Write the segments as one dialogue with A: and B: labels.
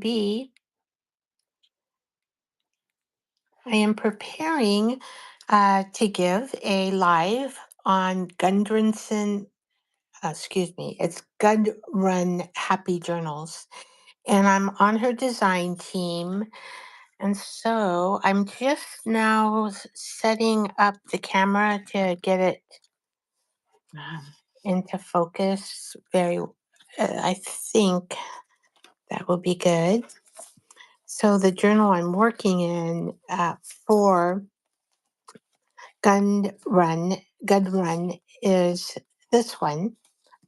A: be, I am preparing to give a live on it's Gudrun Happy Journals. And I'm on her design team. And so I'm just now setting up the camera to get it into focus. I think that will be good. So the journal I'm working in for Gudrun is this one,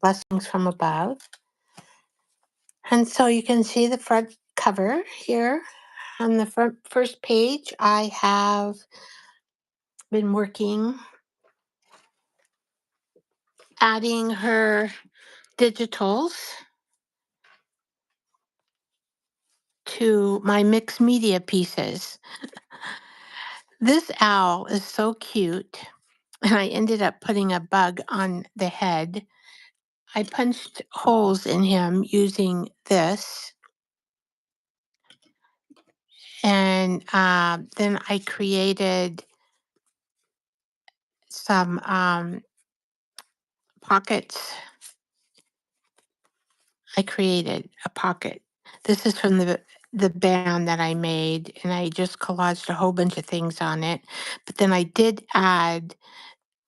A: Blessings from Above. And so you can see the front cover here. On the first page, I have been working, adding her digitals to my mixed media pieces. This owl is so cute, and I ended up putting a bug on the head. I punched holes in him using this, and then I created some pockets. I created a pocket. This is from the band that I made, and I just collaged a whole bunch of things on it. But then I did add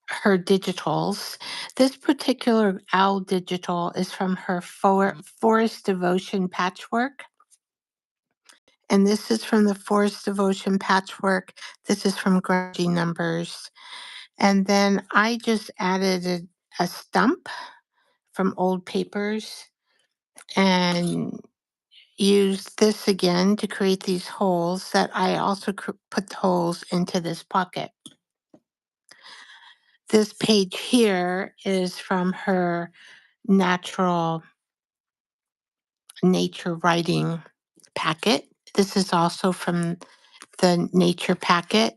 A: her digitals. This particular owl digital is from her Forest Devotion patchwork. And this is from the Forest Devotion patchwork. This is from Grungy numbers. And then I just added a stump from old papers and used this again to create these holes that I also put the holes into this pocket. This page here is from her nature writing packet. This is also from the nature packet.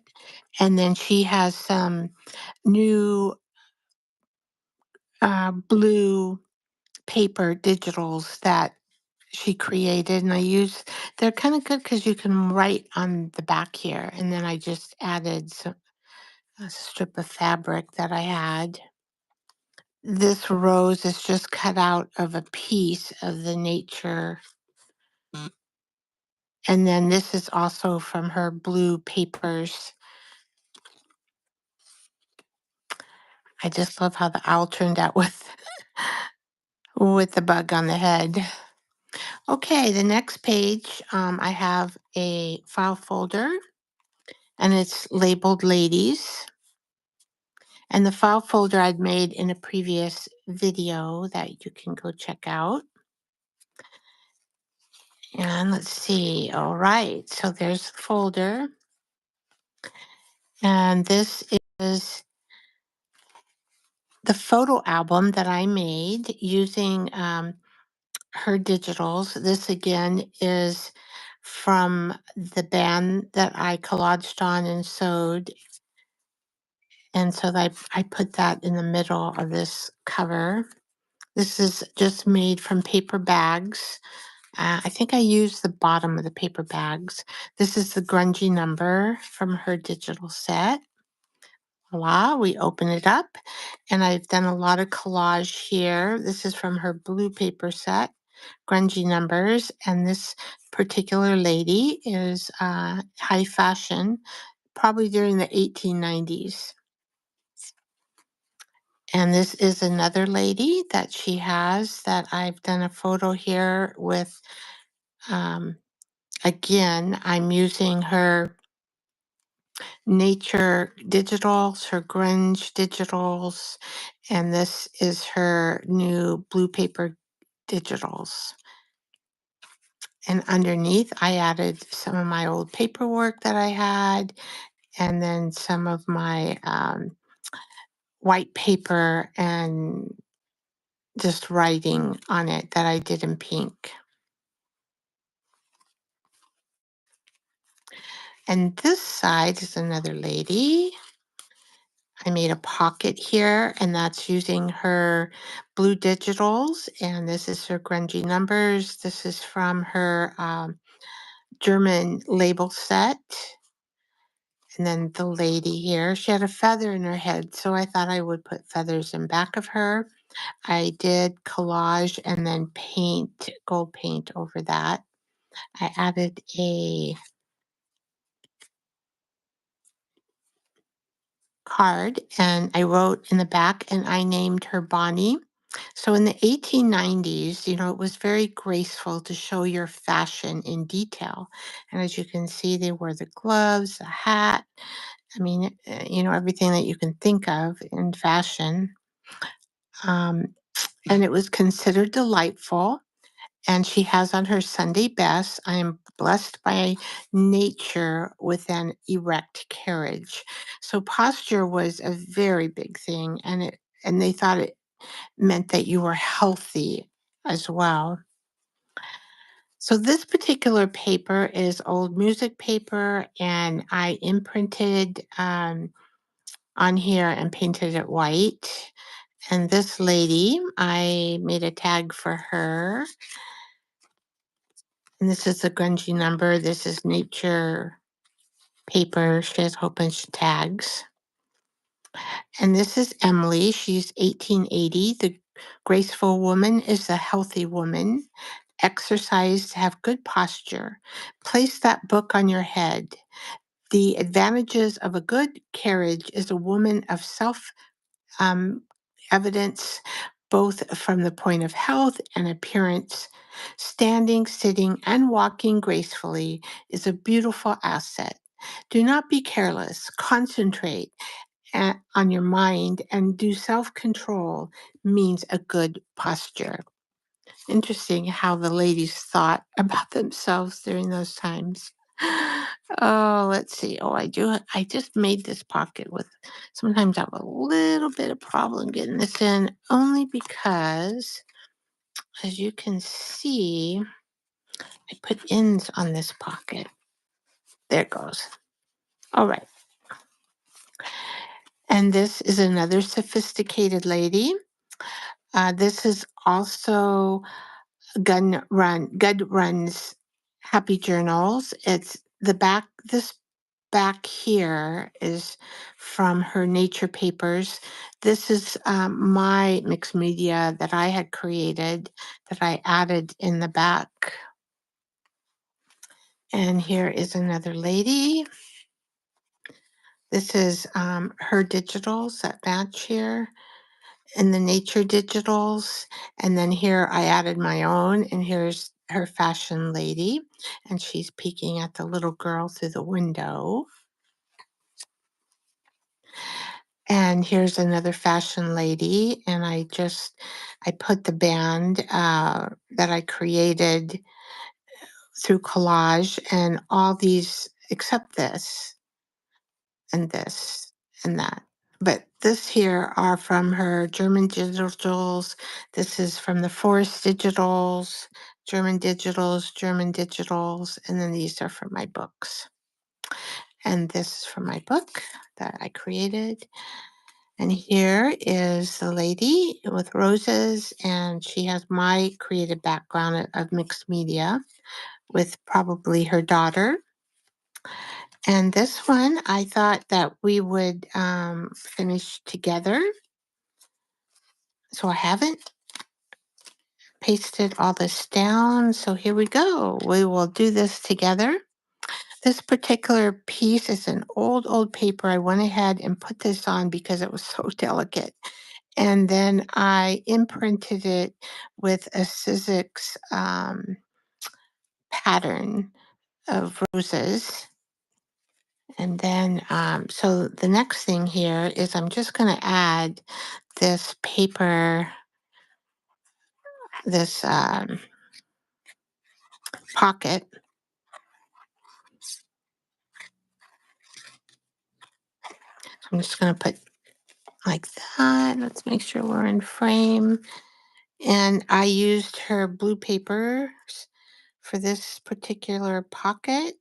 A: And then she has some new blue paper digitals that she created, and they're kind of good because you can write on the back here. And then I just added a strip of fabric that I had. This rose is just cut out of a piece of the nature. And then this is also from her blue papers. I just love how the owl turned out with the bug on the head. Okay, the next page, I have a file folder, and it's labeled Ladies. And the file folder I'd made in a previous video that you can go check out. And let's see. All right, so there's the folder. And this is the photo album that I made using her digitals. This again is from the band that I collaged on and sewed. And so I put that in the middle of this cover. This is just made from paper bags. I think I used the bottom of the paper bags. This is the Grungy number from her digital set. Voila, we open it up, and I've done a lot of collage here. This is from her blue paper set, Grungy numbers, and this particular lady is high fashion, probably during the 1890s. And this is another lady that she has that I've done a photo here with. Again, I'm using her nature digitals, her grunge digitals, and this is her new blue paper digitals. And underneath, I added some of my old paperwork that I had, and then some of my white paper and just writing on it that I did in pink. And this side is another lady. I made a pocket here, and that's using her blue digitals, and this is her grungy numbers. This is from her German label set. And then the lady here, she had a feather in her head, so I thought I would put feathers in back of her. I did collage and then paint, gold paint over that. I added a card and I wrote in the back and I named her Bonnie. So in the 1890s, it was very graceful to show your fashion in detail. And as you can see, they wore the gloves, the hat. I mean, everything that you can think of in fashion. And it was considered delightful. And she has on her Sunday best, I am blessed by nature with an erect carriage. So posture was a very big thing, and they thought it meant that you were healthy as well. So this particular paper is old music paper, and I imprinted on here and painted it white. And this lady, I made a tag for her. And this is the grungy number. This is nature paper. She has a whole bunch of tags. And this is Emily. She's 1880. The graceful woman is the healthy woman. Exercise to have good posture. Place that book on your head. The advantages of a good carriage is a woman of self um, evidence, both from the point of health and appearance. Standing, sitting, and walking gracefully is a beautiful asset. Do not be careless. Concentrate on your mind and do self control means a good posture. Interesting how the ladies thought about themselves during those times. Oh, let's see. Oh, I just made this pocket with, sometimes I have a little bit of problem getting this in, only because, as you can see, I put ends on this pocket. There it goes. All right. And this is another sophisticated lady. This is also Gudrun's Happy Journals. It's the back, this back here is from her nature papers. This is my mixed media that I had created that I added in the back. And here is another lady. This is her digitals that match here in the nature digitals. And then here I added my own, and here's her fashion lady, and she's peeking at the little girl through the window. And here's another fashion lady, and I put the band that I created through collage and all these except this and that. But this here are from her German digitals. This is from the Forest digitals, German digitals, and then these are from my books. And this is from my book that I created. And here is the lady with roses, and she has my creative background of mixed media with probably her daughter. And this one, I thought that we would finish together. So I haven't pasted all this down. So here we go. We will do this together. This particular piece is an old paper. I went ahead and put this on because it was so delicate. And then I imprinted it with a Sizzix pattern of roses. And then, so the next thing here is I'm just going to add this paper, this pocket. I'm just going to put like that. Let's make sure we're in frame. And I used her blue papers for this particular pocket.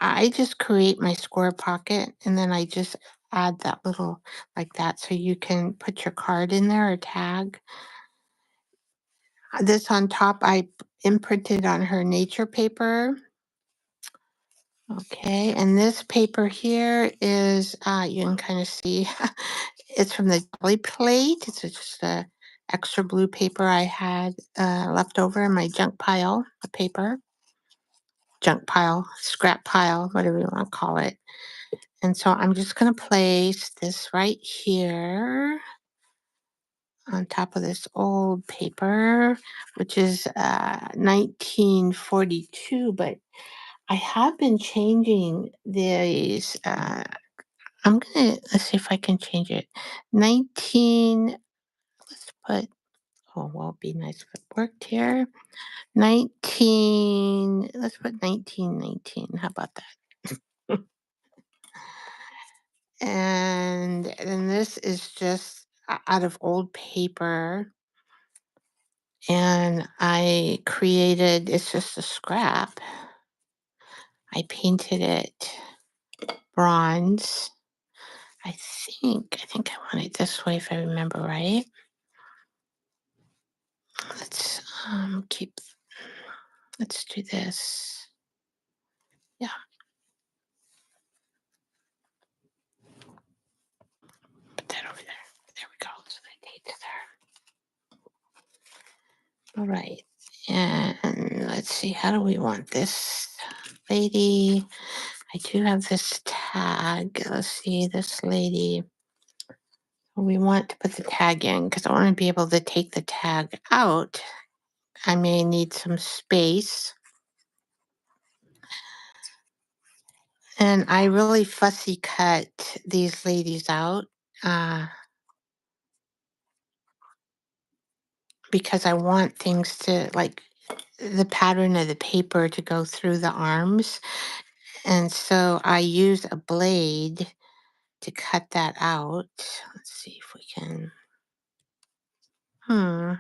A: I just create my square pocket and then I just add that little like that so you can put your card in there or tag. This on top imprinted on her nature paper. Okay, and this paper here is, you can kind of see, it's from the jelly plate. It's just a extra blue paper I had left over in my junk pile of paper. Junk pile, scrap pile, whatever you want to call it. And so I'm just going to place this right here on top of this old paper, which is 1942, but I have been changing these. Let's see if I can change it. 19, let's put, oh, well, it'd be nice if it worked here. 19, let's put 1919. How about that? And then this is just out of old paper. And I created, it's just a scrap. I painted it bronze. I think I want it this way if I remember right. Let's let's do this. Yeah, put that over there. There we go. So the date's there. All right. And let's see, how do we want this lady? I do have this tag. Let's see, this lady. We want to put the tag in because I want to be able to take the tag out. I may need some space. And I really fussy cut these ladies out uh, because I want things to, like, the pattern of the paper to go through the arms. And so I use a blade to cut that out. Let's see if we can. Hmm.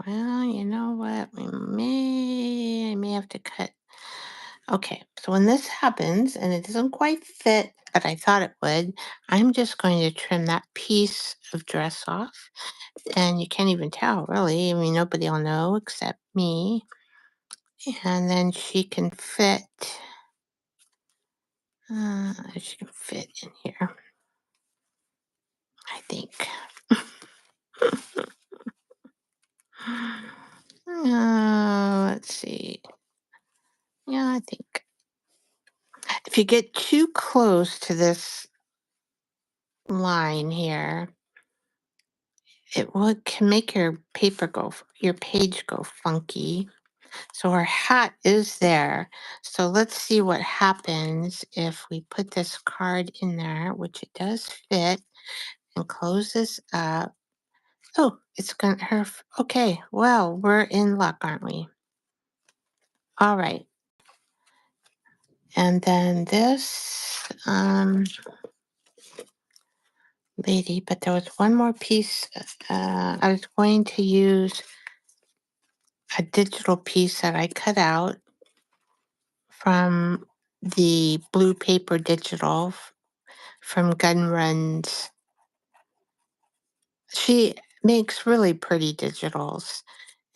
A: Well, you know what? I may have to cut. Okay, so when this happens and it doesn't quite fit, but I thought it would, I'm just going to trim that piece of dress off. And you can't even tell, really. I mean, nobody will know except me. And then she can fit in here, I think. Let's see. Yeah, I think if you get too close to this line here, can make your page go funky. So our hat is there. So let's see what happens if we put this card in there, which it does fit, and close this up. Oh, it's gonna okay, well, we're in luck, aren't we? All right. And then this lady, but there was one more piece. I was going to use a digital piece that I cut out from the blue paper digital from Gunrun's. She makes really pretty digitals,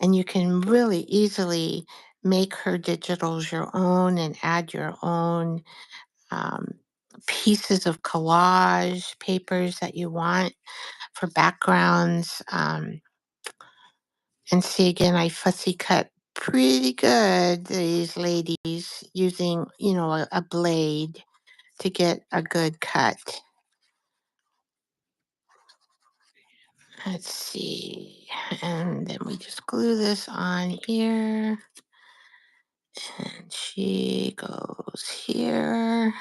A: and you can really easily make her digitals your own and add your own um, pieces of collage papers that you want for backgrounds. And see, again, I fussy cut pretty good these ladies using, a blade to get a good cut. Let's see. And then we just glue this on here. And she goes here.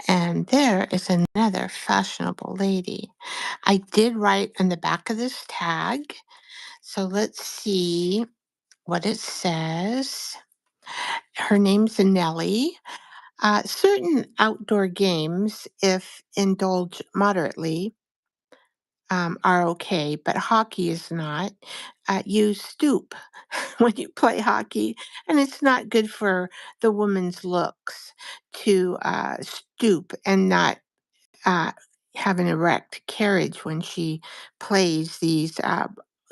A: And there is another fashionable lady. I did write on the back of this tag. So let's see what it says. Her name's Nellie. Certain outdoor games, if indulged moderately, are okay, but hockey is not. You stoop when you play hockey, and it's not good for the woman's looks to stoop and not uh, have an erect carriage when she plays these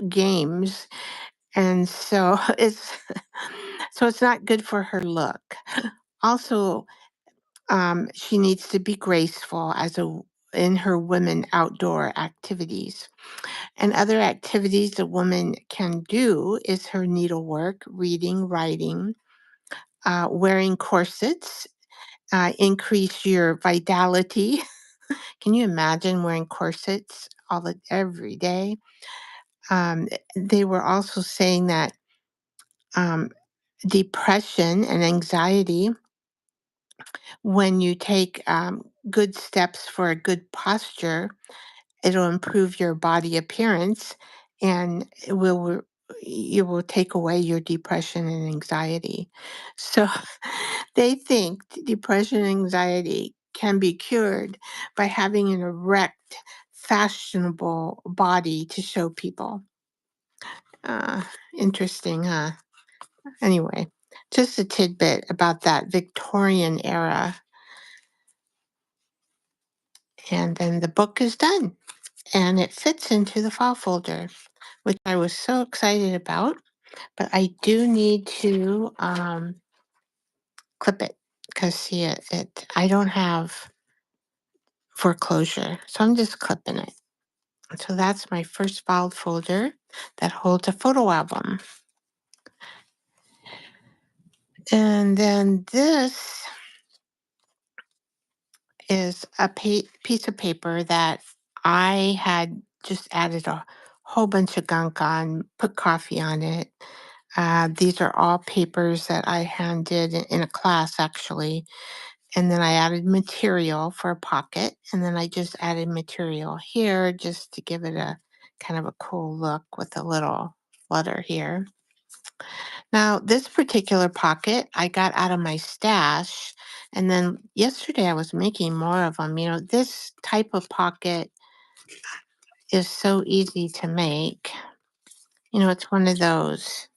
A: games. And so it's not good for her look. Also, she needs to be graceful in her women outdoor activities. And other activities a woman can do is her needlework, reading, writing, wearing corsets, increase your vitality. Can you imagine wearing corsets every day? They were also saying that um, depression and anxiety, when you take good steps for a good posture, it'll improve your body appearance and you will take away your depression and anxiety. So they think depression and anxiety can be cured by having an erect, fashionable body to show people. Uh, Interesting, huh? Anyway, just a tidbit about that Victorian era. And then the book is done and it fits into the file folder, which I was so excited about. But I do need to clip it because see I don't have foreclosure, so I'm just clipping it. So that's my first filed folder that holds a photo album. And then this is a piece of paper that I had just added a whole bunch of gunk on, put coffee on it. These are all papers that I handed in a class, actually. And then I added material for a pocket. And then I just added material here just to give it a kind of a cool look with a little flutter here. Now, this particular pocket I got out of my stash. And then yesterday I was making more of them. This type of pocket is so easy to make. It's one of those,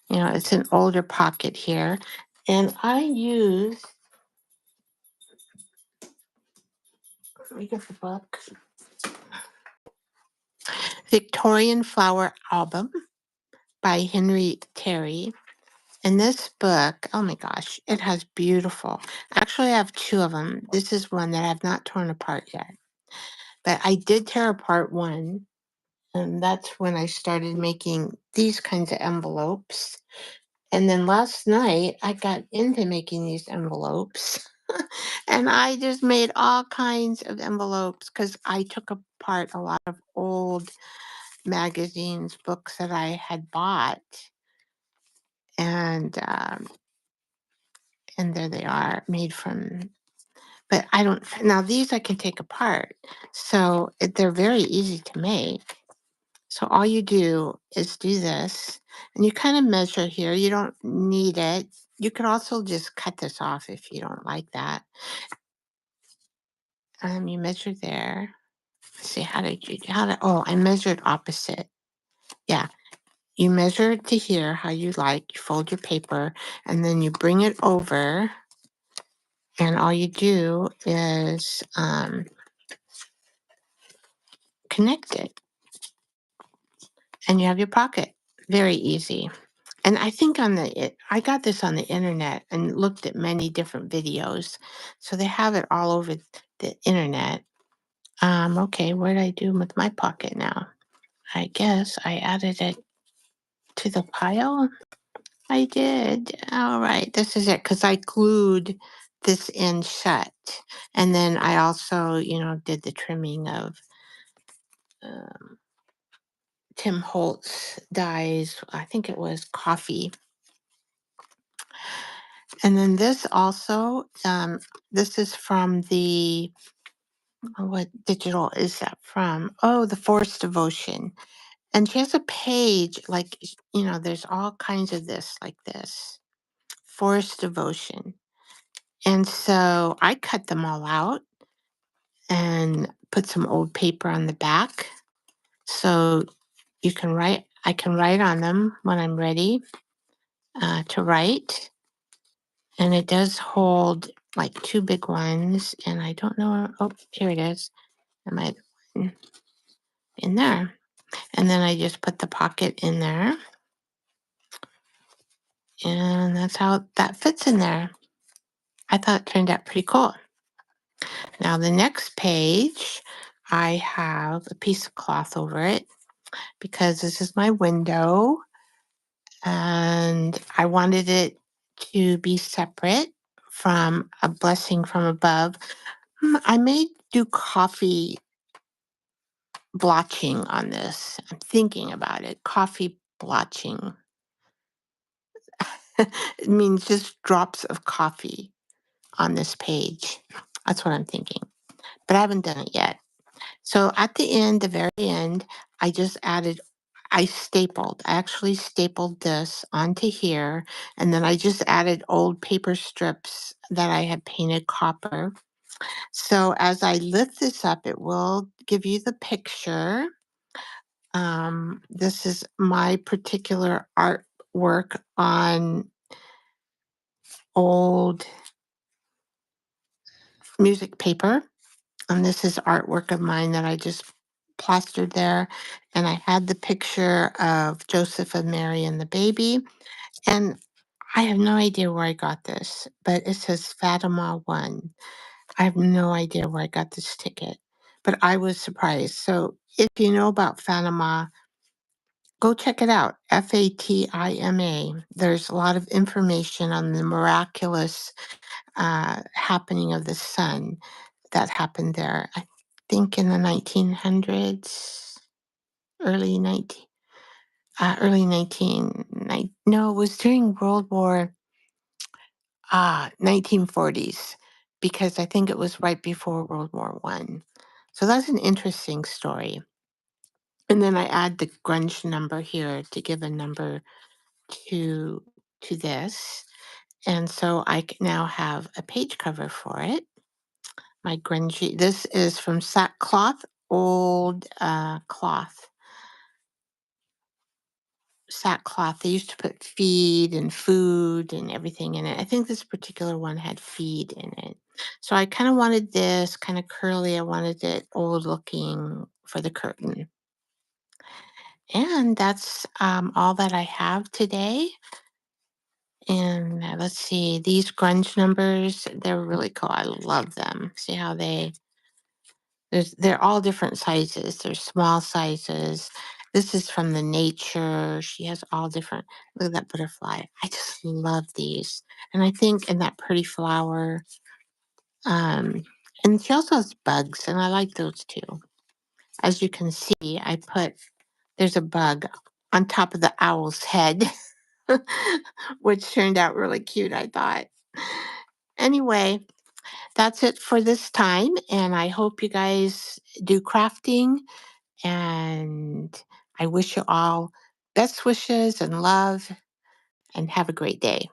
A: it's an older pocket here. And I use, let me get the book, Victorian Flower Album by Henry Terry. And this book, oh my gosh, it has beautiful. Actually, I have two of them. This is one that I've not torn apart yet. But I did tear apart one, and that's when I started making these kinds of envelopes. And then last night, I got into making these envelopes. And I just made all kinds of envelopes because I took apart a lot of old magazines, books that I had bought. And there they are, made from, but I don't, now these I can take apart. So they're very easy to make. So all you do is do this, and you kind of measure here. You don't need it. You could also just cut this off if you don't like that. You measure there. Let's see, oh, I measured opposite. Yeah. You measure it to here, how you like. You fold your paper, and then you bring it over, and all you do is connect it, and you have your pocket. Very easy. And I think I got this on the internet and looked at many different videos. So they have it all over the internet. Okay, what did I do with my pocket now? I guess I added it to the pile. I did. All right, this is it because I glued this in shut. And then I also, did the trimming of um, Tim Holtz dyes. I think it was coffee. And then this also, this is from what digital is that from? Oh, the Forest Devotion. And she has a page like, there's all kinds of this like this Forest Devotion. And so I cut them all out and put some old paper on the back. So I can write on them when I'm ready to write. And it does hold like two big ones. And I don't know. Oh, here it is. I might in there. And then I just put the pocket in there. And that's how that fits in there. I thought it turned out pretty cool. Now, the next page, I have a piece of cloth over it because this is my window and I wanted it to be separate from a blessing from above. I may do coffee blotching on this. I'm thinking about it. Coffee blotching. It means just drops of coffee on this page. That's what I'm thinking. But I haven't done it yet. So at the end, the very end, I just added, I stapled, I actually stapled this onto here. And then I just added old paper strips that I had painted copper. So as I lift this up, it will give you the picture. This is my particular artwork on old music paper. And this is artwork of mine that I just plastered there. And I had the picture of Joseph and Mary and the baby. And I have no idea where I got this, but it says Fatima 1. I have no idea where I got this ticket, but I was surprised. So if you know about Fatima, go check it out. Fatima. There's a lot of information on the miraculous happening of the sun that happened there. I think in the 1900s, early 19, early 19, no, it was during World War 1940s, because I think it was right before World War One. So that's an interesting story. And then I add the grunge number here to give a number to to this. And so now have a page cover for it. My grungy. This is from sackcloth, old cloth. Sackcloth. They used to put feed and food and everything in it. I think this particular one had feed in it. So I kind of wanted this kind of curly. I wanted it old looking for the curtain. And that's all that I have today. And let's see, these grunge numbers, they're really cool. I love them. See how they're all different sizes. There's small sizes. This is from the nature. She has all different. Look at that butterfly. I just love these. And I think and that pretty flower. Um, and she also has bugs, and I like those too. As you can see, there's a bug on top of the owl's head, which turned out really cute, I thought. Anyway, that's it for this time, and I hope you guys do crafting. And I wish you all best wishes and love and have a great day.